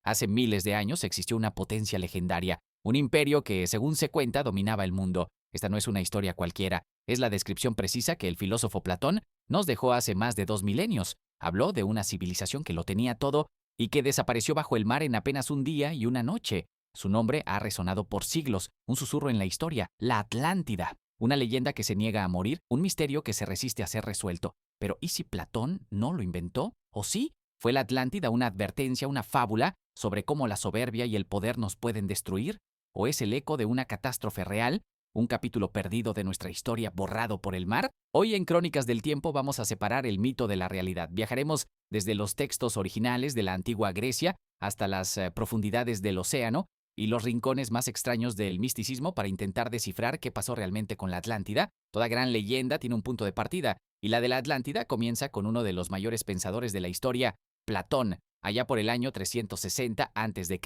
Hace miles de años existió una potencia legendaria, un imperio que, según se cuenta, dominaba el mundo. Esta no es una historia cualquiera, es la descripción precisa que el filósofo Platón nos dejó hace más de 2 milenios. Habló de una civilización que lo tenía todo y que desapareció bajo el mar en apenas un día y una noche. Su nombre ha resonado por siglos, un susurro en la historia, la Atlántida, una leyenda que se niega a morir, un misterio que se resiste a ser resuelto. Pero ¿y si Platón no lo inventó? ¿O sí? ¿Fue la Atlántida una advertencia, una fábula sobre cómo la soberbia y el poder nos pueden destruir? ¿O es el eco de una catástrofe real, un capítulo perdido de nuestra historia borrado por el mar? Hoy en Crónicas del Tiempo vamos a separar el mito de la realidad. Viajaremos desde los textos originales de la antigua Grecia hasta las profundidades del océano y los rincones más extraños del misticismo para intentar descifrar qué pasó realmente con la Atlántida. Toda gran leyenda tiene un punto de partida, y la de la Atlántida comienza con uno de los mayores pensadores de la historia, Platón, allá por el año 360 a.C.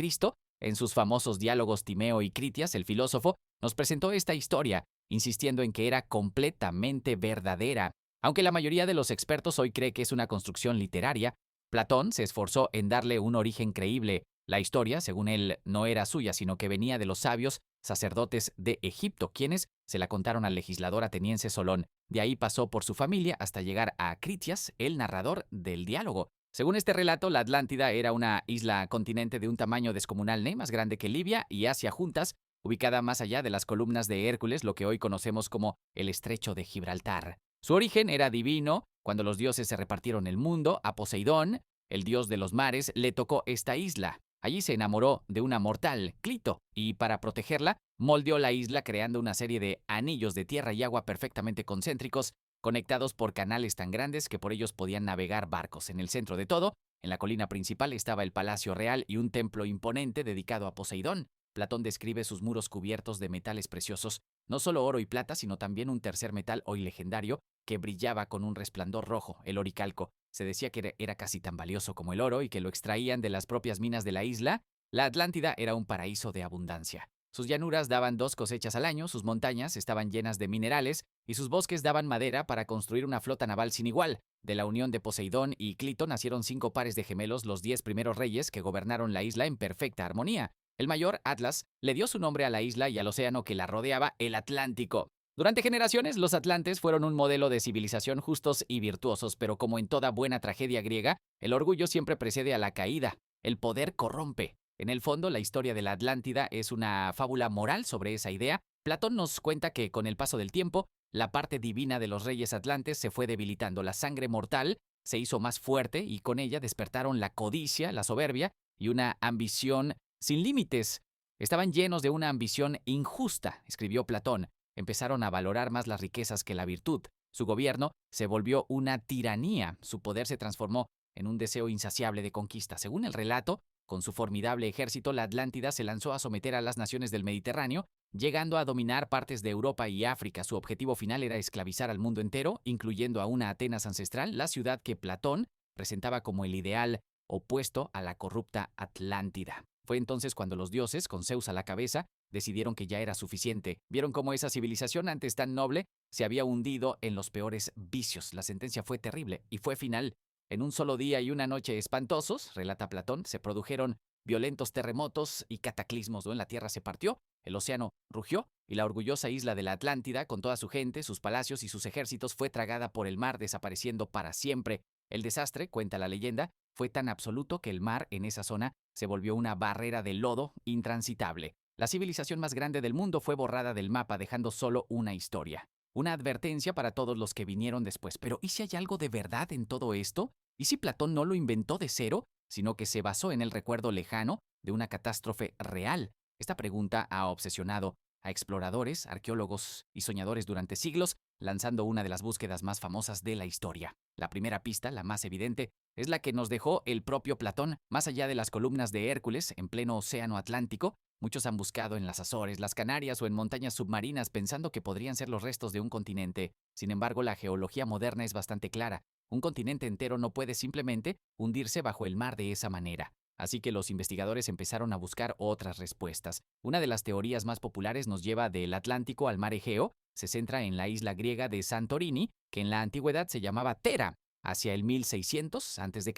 En sus famosos diálogos Timeo y Critias, el filósofo nos presentó esta historia, insistiendo en que era completamente verdadera. Aunque la mayoría de los expertos hoy cree que es una construcción literaria, Platón se esforzó en darle un origen creíble. La historia, según él, no era suya, sino que venía de los sabios sacerdotes de Egipto, quienes se la contaron al legislador ateniense Solón. De ahí pasó por su familia hasta llegar a Critias, el narrador del diálogo. Según este relato, la Atlántida era una isla continente de un tamaño descomunal, más grande que Libia y Asia juntas, ubicada más allá de las columnas de Hércules, lo que hoy conocemos como el Estrecho de Gibraltar. Su origen era divino. Cuando los dioses se repartieron el mundo, a Poseidón, el dios de los mares, le tocó esta isla. Allí se enamoró de una mortal, Clito, y para protegerla, moldeó la isla creando una serie de anillos de tierra y agua perfectamente concéntricos, conectados por canales tan grandes que por ellos podían navegar barcos. En el centro de todo, en la colina principal, estaba el palacio real y un templo imponente dedicado a Poseidón. Platón describe sus muros cubiertos de metales preciosos, no solo oro y plata, sino también un tercer metal hoy legendario que brillaba con un resplandor rojo, el oricalco. Se decía que era casi tan valioso como el oro y que lo extraían de las propias minas de la isla. La Atlántida era un paraíso de abundancia. Sus llanuras daban 2 cosechas al año, sus montañas estaban llenas de minerales y sus bosques daban madera para construir una flota naval sin igual. De la unión de Poseidón y Clito nacieron 5 pares de gemelos, los 10 primeros reyes que gobernaron la isla en perfecta armonía. El mayor, Atlas, le dio su nombre a la isla y al océano que la rodeaba, el Atlántico. Durante generaciones, los atlantes fueron un modelo de civilización justos y virtuosos, pero como en toda buena tragedia griega, el orgullo siempre precede a la caída. El poder corrompe. En el fondo, la historia de la Atlántida es una fábula moral sobre esa idea. Platón nos cuenta que, con el paso del tiempo, la parte divina de los reyes atlantes se fue debilitando. La sangre mortal se hizo más fuerte y con ella despertaron la codicia, la soberbia y una ambición sin límites. Estaban llenos de una ambición injusta, escribió Platón. Empezaron a valorar más las riquezas que la virtud. Su gobierno se volvió una tiranía. Su poder se transformó en un deseo insaciable de conquista. Según el relato, con su formidable ejército, la Atlántida se lanzó a someter a las naciones del Mediterráneo, llegando a dominar partes de Europa y África. Su objetivo final era esclavizar al mundo entero, incluyendo a una Atenas ancestral, la ciudad que Platón presentaba como el ideal opuesto a la corrupta Atlántida. Fue entonces cuando los dioses, con Zeus a la cabeza, decidieron que ya era suficiente. Vieron cómo esa civilización antes tan noble se había hundido en los peores vicios. La sentencia fue terrible y fue final. En un solo día y una noche espantosos, relata Platón, se produjeron violentos terremotos y cataclismos. La tierra se partió, el océano rugió y la orgullosa isla de la Atlántida, con toda su gente, sus palacios y sus ejércitos, fue tragada por el mar, desapareciendo para siempre. El desastre, cuenta la leyenda, fue tan absoluto que el mar en esa zona se volvió una barrera de lodo intransitable. La civilización más grande del mundo fue borrada del mapa, dejando solo una historia. Una advertencia para todos los que vinieron después. Pero ¿y si hay algo de verdad en todo esto? ¿Y si Platón no lo inventó de cero, sino que se basó en el recuerdo lejano de una catástrofe real? Esta pregunta ha obsesionado a exploradores, arqueólogos y soñadores durante siglos, lanzando una de las búsquedas más famosas de la historia. La primera pista, la más evidente, es la que nos dejó el propio Platón. Más allá de las columnas de Hércules, en pleno océano Atlántico, muchos han buscado en las Azores, las Canarias o en montañas submarinas pensando que podrían ser los restos de un continente. Sin embargo, la geología moderna es bastante clara. Un continente entero no puede simplemente hundirse bajo el mar de esa manera. Así que los investigadores empezaron a buscar otras respuestas. Una de las teorías más populares nos lleva del Atlántico al mar Egeo. Se centra en la isla griega de Santorini, que en la antigüedad se llamaba Tera. Hacia el 1600 a.C.,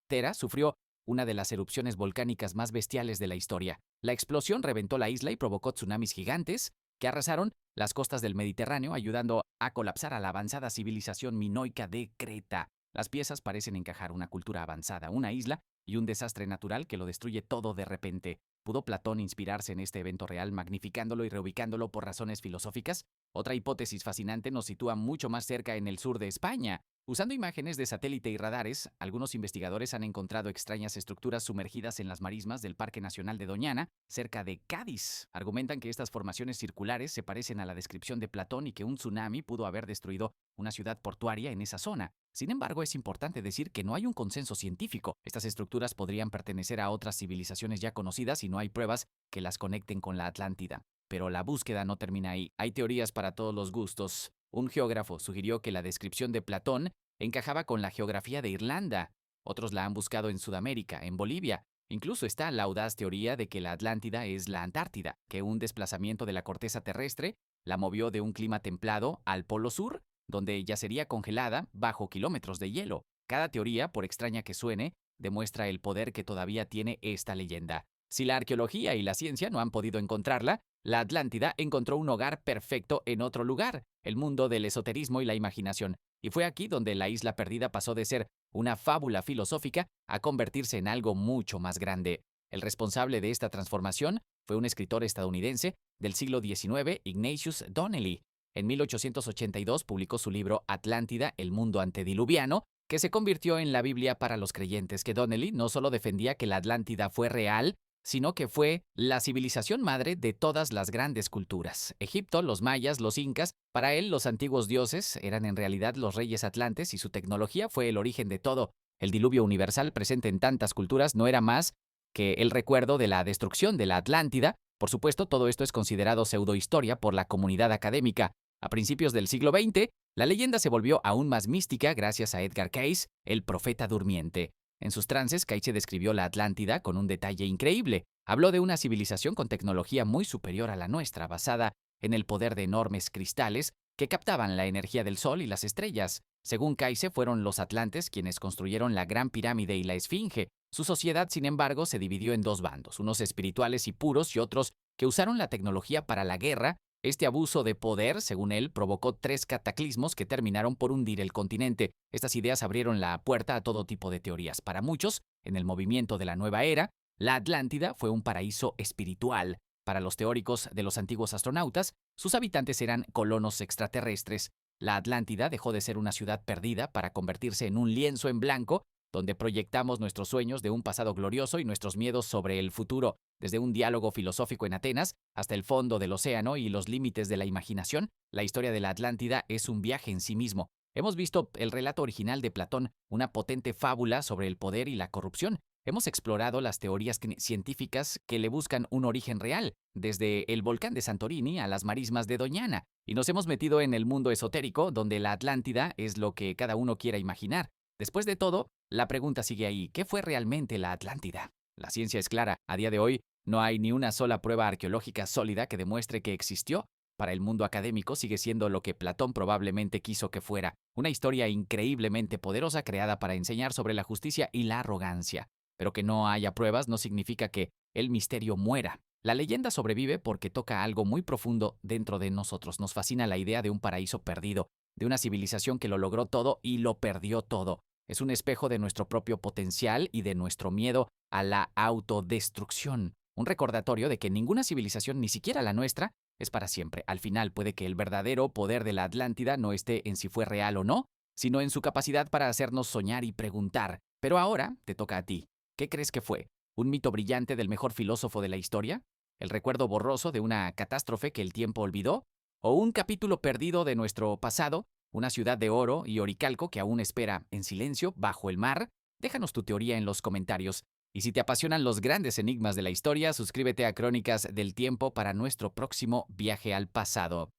Tera sufrió una de las erupciones volcánicas más bestiales de la historia. La explosión reventó la isla y provocó tsunamis gigantes que arrasaron las costas del Mediterráneo, ayudando a colapsar a la avanzada civilización minoica de Creta. Las piezas parecen encajar una cultura avanzada, una isla y un desastre natural que lo destruye todo de repente. ¿Pudo Platón inspirarse en este evento real, magnificándolo y reubicándolo por razones filosóficas? Otra hipótesis fascinante nos sitúa mucho más cerca en el sur de España. Usando imágenes de satélite y radares, algunos investigadores han encontrado extrañas estructuras sumergidas en las marismas del Parque Nacional de Doñana, cerca de Cádiz. Argumentan que estas formaciones circulares se parecen a la descripción de Platón y que un tsunami pudo haber destruido una ciudad portuaria en esa zona. Sin embargo, es importante decir que no hay un consenso científico. Estas estructuras podrían pertenecer a otras civilizaciones ya conocidas y no hay pruebas que las conecten con la Atlántida. Pero la búsqueda no termina ahí. Hay teorías para todos los gustos. Un geógrafo sugirió que la descripción de Platón encajaba con la geografía de Irlanda. Otros la han buscado en Sudamérica, en Bolivia. Incluso está la audaz teoría de que la Atlántida es la Antártida, que un desplazamiento de la corteza terrestre la movió de un clima templado al Polo Sur, donde yacería congelada bajo kilómetros de hielo. Cada teoría, por extraña que suene, demuestra el poder que todavía tiene esta leyenda. Si la arqueología y la ciencia no han podido encontrarla, la Atlántida encontró un hogar perfecto en otro lugar, el mundo del esoterismo y la imaginación. Y fue aquí donde la isla perdida pasó de ser una fábula filosófica a convertirse en algo mucho más grande. El responsable de esta transformación fue un escritor estadounidense del siglo XIX, Ignatius Donnelly. En 1882 publicó su libro Atlántida, el mundo antediluviano, que se convirtió en la Biblia para los creyentes. Que Donnelly no solo defendía que la Atlántida fue real, sino que fue la civilización madre de todas las grandes culturas. Egipto, los mayas, los incas, para él los antiguos dioses eran en realidad los reyes atlantes y su tecnología fue el origen de todo. El diluvio universal presente en tantas culturas no era más que el recuerdo de la destrucción de la Atlántida. Por supuesto, todo esto es considerado pseudohistoria por la comunidad académica. A principios del siglo XX, la leyenda se volvió aún más mística gracias a Edgar Cayce, el profeta durmiente. En sus trances, Cayce describió la Atlántida con un detalle increíble. Habló de una civilización con tecnología muy superior a la nuestra, basada en el poder de enormes cristales que captaban la energía del sol y las estrellas. Según Cayce, fueron los atlantes quienes construyeron la Gran Pirámide y la Esfinge. Su sociedad, sin embargo, se dividió en dos bandos, unos espirituales y puros y otros que usaron la tecnología para la guerra. Este abuso de poder, según él, provocó 3 cataclismos que terminaron por hundir el continente. Estas ideas abrieron la puerta a todo tipo de teorías. Para muchos, en el movimiento de la nueva era, la Atlántida fue un paraíso espiritual. Para los teóricos de los antiguos astronautas, sus habitantes eran colonos extraterrestres. La Atlántida dejó de ser una ciudad perdida para convertirse en un lienzo en blanco donde proyectamos nuestros sueños de un pasado glorioso y nuestros miedos sobre el futuro. Desde un diálogo filosófico en Atenas hasta el fondo del océano y los límites de la imaginación, la historia de la Atlántida es un viaje en sí mismo. Hemos visto el relato original de Platón, una potente fábula sobre el poder y la corrupción. Hemos explorado las teorías científicas que le buscan un origen real, desde el volcán de Santorini a las marismas de Doñana, y nos hemos metido en el mundo esotérico, donde la Atlántida es lo que cada uno quiera imaginar. Después de todo, la pregunta sigue ahí: ¿qué fue realmente la Atlántida? La ciencia es clara. A día de hoy, no hay ni una sola prueba arqueológica sólida que demuestre que existió. Para el mundo académico sigue siendo lo que Platón probablemente quiso que fuera, una historia increíblemente poderosa creada para enseñar sobre la justicia y la arrogancia. Pero que no haya pruebas no significa que el misterio muera. La leyenda sobrevive porque toca algo muy profundo dentro de nosotros. Nos fascina la idea de un paraíso perdido, de una civilización que lo logró todo y lo perdió todo. Es un espejo de nuestro propio potencial y de nuestro miedo a la autodestrucción. Un recordatorio de que ninguna civilización, ni siquiera la nuestra, es para siempre. Al final puede que el verdadero poder de la Atlántida no esté en si fue real o no, sino en su capacidad para hacernos soñar y preguntar. Pero ahora te toca a ti. ¿Qué crees que fue? ¿Un mito brillante del mejor filósofo de la historia? ¿El recuerdo borroso de una catástrofe que el tiempo olvidó? ¿O un capítulo perdido de nuestro pasado? ¿Una ciudad de oro y oricalco que aún espera en silencio bajo el mar? Déjanos tu teoría en los comentarios. Y si te apasionan los grandes enigmas de la historia, suscríbete a Crónicas del Tiempo para nuestro próximo viaje al pasado.